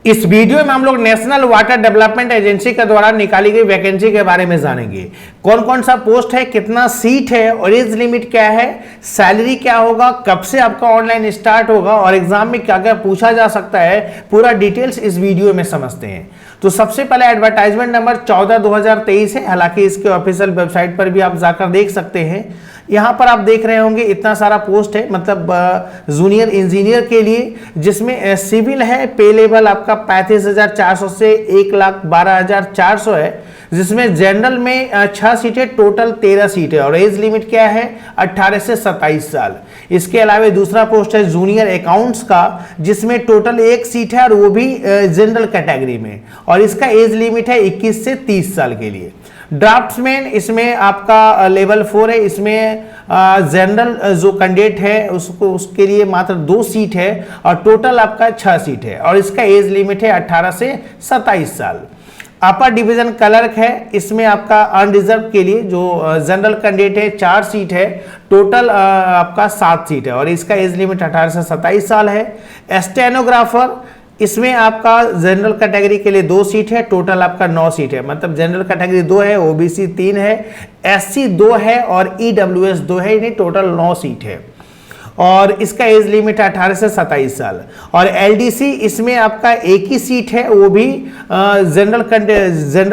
इस वीडियो में हम लोग नेशनल वाटर डेवलपमेंट एजेंसी के द्वारा निकाली गई वैकेंसी के बारे में जानेंगे। कौन कौन सा पोस्ट है, कितना सीट है और एज लिमिट क्या है, सैलरी क्या होगा, कब से आपका ऑनलाइन स्टार्ट होगा और एग्जाम में क्या क्या पूछा जा सकता है, पूरा डिटेल्स इस वीडियो में समझते हैं। तो सबसे पहले एडवर्टाइजमेंट नंबर 14/2023 है। हालांकि इसके ऑफिशियल वेबसाइट पर भी आप जाकर देख सकते हैं। यहाँ पर आप देख रहे होंगे इतना सारा पोस्ट है, मतलब जूनियर इंजीनियर के लिए, जिसमें सिविल है, पे लेवल आपका 35,400 से 1,12,400 है, जिसमें जनरल में 6 सीटें, टोटल 13 सीटें और एज लिमिट क्या है 18 से 27 साल। इसके अलावा दूसरा पोस्ट है जूनियर अकाउंट्स का, जिसमें टोटल 1 सीट है और वो भी जनरल कैटेगरी में, और इसका एज लिमिट है 21 से 30 साल के लिए। ड्राफ्ट्समैन, इसमें आपका लेवल 4 है। इसमें जनरल जो कैंडिडेट है उसके लिए मात्र 2 सीट है और टोटल आपका 6 सीट है और इसका एज लिमिट है 18 से 27 साल। अपर डिवीजन क्लर्क है, इसमें आपका अनरिजर्व के लिए जो जनरल कैंडिडेट है 4 सीट है, टोटल आपका 7 सीट है और इसका एज लिमिट 18 से 27 साल है। स्टेनोग्राफर, इसमें आपका जनरल कैटेगरी के लिए 2 सीट है, टोटल आपका 9 सीट है, मतलब जनरल कैटेगरी 2 है, ओबीसी 3 है, एससी 2 है और ईडब्ल्यूएस 2 है, यानी टोटल 9 सीट है और इसका एज लिमिट 18 से 27 साल। और एलडीसी, इसमें आपका 1 ही सीट है, वो भी जनरल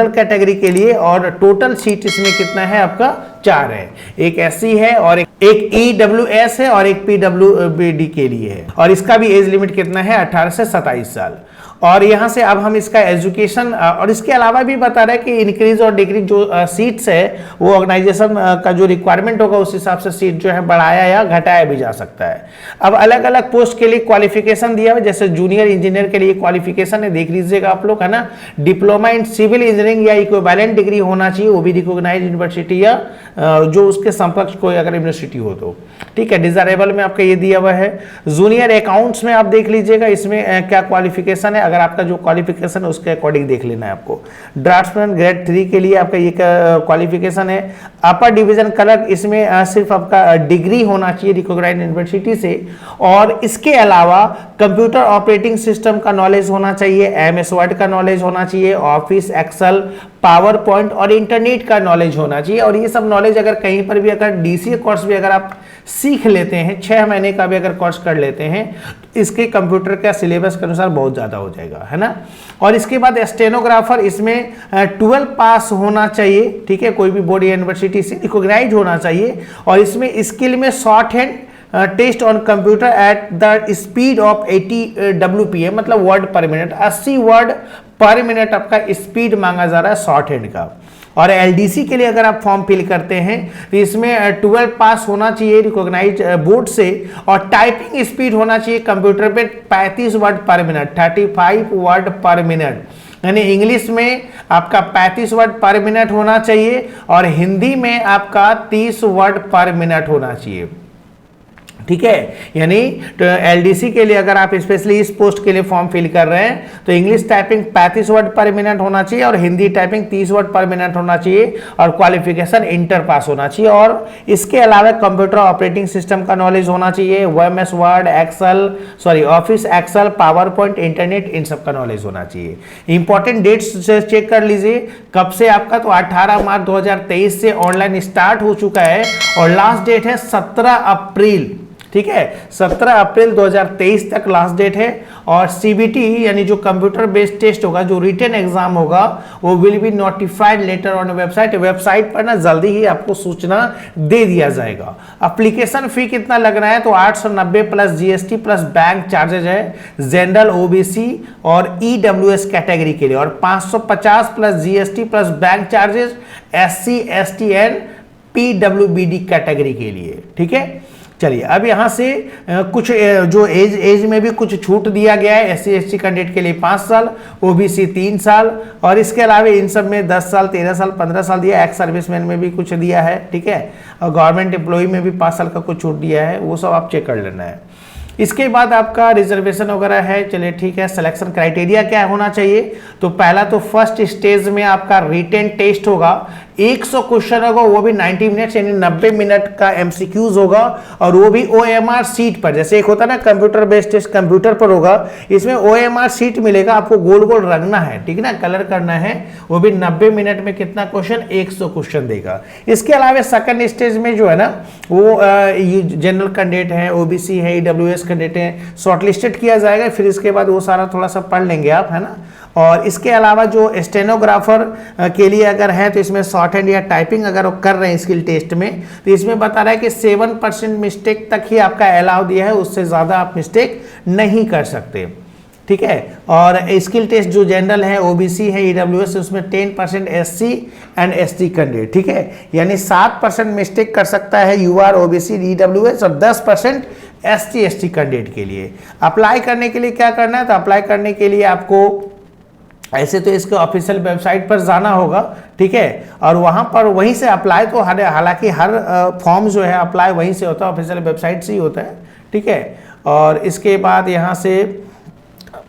कैटेगरी के लिए, और टोटल सीट इसमें कितना है आपका 4 है। एक एससी है और एक ईडब्ल्यूएस है और एक पीडब्ल्यूबीडी के लिए है और इसका भी एज लिमिट कितना है 18 से 27 साल। और यहां से अब हम इसका एजुकेशन और इसके अलावा भी बता रहे हैं कि इंक्रीज और डिक्रीज जो सीट्स है वो ऑर्गेनाइजेशन का जो रिक्वायरमेंट होगा उस हिसाब से सीट जो है बढ़ाया या घटाया भी जा सकता है। अब अलग अलग पोस्ट के लिए क्वालिफिकेशन दिया हुआ, जैसे जूनियर इंजीनियर के लिए क्वालिफिकेशन है, देख लीजिएगा आप लोग, है ना। डिप्लोमा इन सिविल इंजीनियरिंग या इक्विवेलेंट डिग्री होना चाहिए, वो भी रिकॉग्नाइज यूनिवर्सिटी या जो उसके समकक्ष कोई अगर यूनिवर्सिटी हो तो ठीक है। डिजायरेबल में आपका ये दिया हुआ है। जूनियर अकाउंट्स में आप देख लीजिएगा इसमें क्या क्वालिफिकेशन है, अगर आपका जो क्वालिफिकेशन है उसके अकॉर्डिंग देख लेना है आपको। ड्राफ्ट्समैन ग्रेड 3 के लिए आपका ये क्वालिफिकेशन है। अपर डिवीजन क्लर्क, इसमें सिर्फ आपका डिग्री होना चाहिए रिकॉग्नाइज्ड यूनिवर्सिटी से, और इसके अलावा कंप्यूटर ऑपरेटिंग सिस्टम का नॉलेज होना चाहिए, एमएस वर्ड का नॉलेज होना चाहिए, ऑफिस एक्सेल, पावर पॉइंट और इंटरनेट का नॉलेज होना चाहिए। और ये सब नॉलेज अगर कहीं पर भी अगर डीसीए कोर्स भी अगर आप सीख लेते हैं, 6 महीने का भी अगर कोर्स कर लेते हैं, इसके कंप्यूटर का सिलेबस के अनुसार बहुत ज़्यादा हो जाएगा, है ना। और इसके बाद स्टेनोग्राफर, इसमें 12 पास होना चाहिए, ठीक है, कोई भी बोर्ड या यूनिवर्सिटी से रिकॉग्नाइज होना चाहिए, और इसमें स्किल में short hand test on computer at the speed of 80 WPM, मतलब word per minute, 80 word per minute आपका स्पीड मांगा जा रहा है शॉर्ट हैंड का। और एलडीसी के लिए अगर आप फॉर्म फिल करते हैं तो इसमें 12 पास होना चाहिए रिकॉग्नाइज बोर्ड से, और टाइपिंग स्पीड होना चाहिए कंप्यूटर पे 35 word per minute, 35 word per minute, यानी इंग्लिश में आपका 35 वर्ड पर मिनट होना चाहिए और हिंदी में आपका 30 वर्ड पर मिनट होना चाहिए, ठीक है। यानी तो एलडीसी के लिए अगर आप स्पेशली इस पोस्ट के लिए फॉर्म फिल कर रहे हैं तो English typing 35 word per minute होना चाहिए और Hindi typing 30 word per minute होना चाहिए और क्वालिफिकेशन इंटर पास होना चाहिए। और इसके अलावा कंप्यूटर ऑपरेटिंग सिस्टम का नॉलेज होना चाहिए, MS Word, office Excel, PowerPoint, internet, इन सब का नॉलेज होना चाहिए। इंपॉर्टेंट डेट्स चेक कर लीजिए कब से आपका, तो 18 मार्च 2023 से ऑनलाइन स्टार्ट हो चुका है और लास्ट डेट है 17 अप्रैल, ठीक है, 17 अप्रैल 2023 तक लास्ट डेट है। और सीबीटी यानी जो कंप्यूटर बेस्ड टेस्ट होगा, जो रिटन एग्जाम होगा, वो will be notified later on website पर ना जल्दी ही आपको सूचना दे दिया जाएगा। एप्लीकेशन फी कितना लगना है, तो 890 plus GST plus bank charges है जनरल, ओबीसी और ईडब्ल्यूएस कैटेगरी के लिए, और 550 plus GST plus bank charges SC, ST and PWBD category के लिए, ठीक है। चलिए अब यहाँ से कुछ जो एज में भी कुछ छूट दिया गया है। एससी एसटी कैंडिडेट के लिए 5 साल, ओबीसी 3 साल, और इसके अलावा इन सब में 10 साल, 13 साल, 15 साल दिया, एक्स सर्विसमैन में भी कुछ दिया है, ठीक है, और गवर्नमेंट एम्प्लॉय में भी 5 साल का कुछ छूट दिया है, वो सब आप चेक कर लेना है। इसके बाद आपका रिजर्वेशन वगैरह है, चलिए ठीक है। सिलेक्शन क्राइटेरिया क्या होना चाहिए, तो पहला तो फर्स्ट स्टेज में आपका रिटेन टेस्ट होगा, 100 क्वेश्चन होगा, वो भी 90 मिनट्स यानी 90 मिनट का एमसीक्यूज होगा, और वो भी ओएमआर सीट पर। जैसे एक होता है ना कंप्यूटर बेस्ड टेस्ट, कंप्यूटर पर होगा, इसमें ओएमआर सीट मिलेगा, आपको गोल गोल रंगना है, ठीक है ना, कलर करना है, वो भी 90 मिनट में कितना क्वेश्चन, 100 क्वेश्चन देगा। इसके अलावा सेकंड स्टेज में जो है ना वो जनरल कैंडिडेट है, ओबीसी है, ईडब्ल्यूएस कैंडिडेट है, शॉर्टलिस्टेड किया जाएगा, फिर इसके बाद वो सारा थोड़ा सा पढ़ लेंगे आप, है ना। और इसके अलावा जो स्टेनोग्राफर के लिए अगर है तो इसमें शॉर्ट हैंड या टाइपिंग अगर कर रहे हैं स्किल टेस्ट में, तो इसमें बता रहा है कि 7% मिस्टेक तक ही आपका अलाउ दिया है, उससे ज़्यादा आप मिस्टेक नहीं कर सकते, ठीक है। और स्किल टेस्ट जो जनरल है, ओबीसी है, ईडब्ल्यूएस, उसमें 10% एससी एंड एसटी कैंडिडेट, ठीक है, यानी 7% मिस्टेक कर सकता है यूआर, ओबीसी, ईडब्ल्यूएस, और 10% एसटी एसटी कैंडिडेट के लिए। अप्लाई करने के लिए क्या करना है, तो अप्लाई करने के लिए आपको ऐसे तो इसके ऑफिशियल वेबसाइट पर जाना होगा, ठीक है, और वहाँ पर वहीं से अप्लाई, तो हालांकि हर फॉर्म जो है अप्लाई वहीं से होता है, ऑफिशियल वेबसाइट से ही होता है, ठीक है। और इसके बाद यहाँ से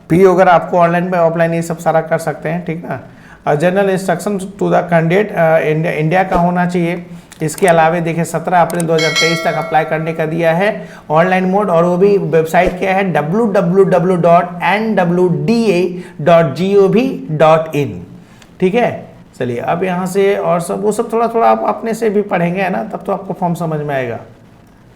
भी अगर आपको ऑनलाइन में ऑफलाइन ये सब सारा कर सकते हैं, ठीक ना। General instruction to the candidate India का होना चाहिए। इसके अलावा देखिए 17 अप्रैल 2023 तक अप्लाई करने का दिया है ऑनलाइन मोड, और वो भी वेबसाइट क्या है, www.nwda.gov.in, ठीक है। चलिए अब यहाँ से और सब वो सब थोड़ा थोड़ा आप अपने से भी पढ़ेंगे, है ना, तब तो आपको फॉर्म समझ में आएगा।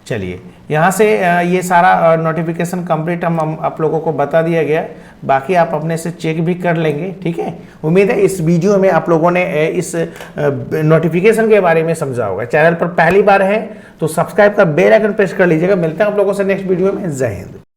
चलिए यहाँ से ये सारा नोटिफिकेशन कंप्लीट हम आप लोगों को बता दिया गया, बाकी आप अपने से चेक भी कर लेंगे, ठीक है। उम्मीद है इस वीडियो में आप लोगों ने इस नोटिफिकेशन के बारे में समझा होगा। चैनल पर पहली बार है तो सब्सक्राइब का बेल आइकन प्रेस कर लीजिएगा। मिलते हैं आप लोगों से नेक्स्ट वीडियो में। जय हिंद।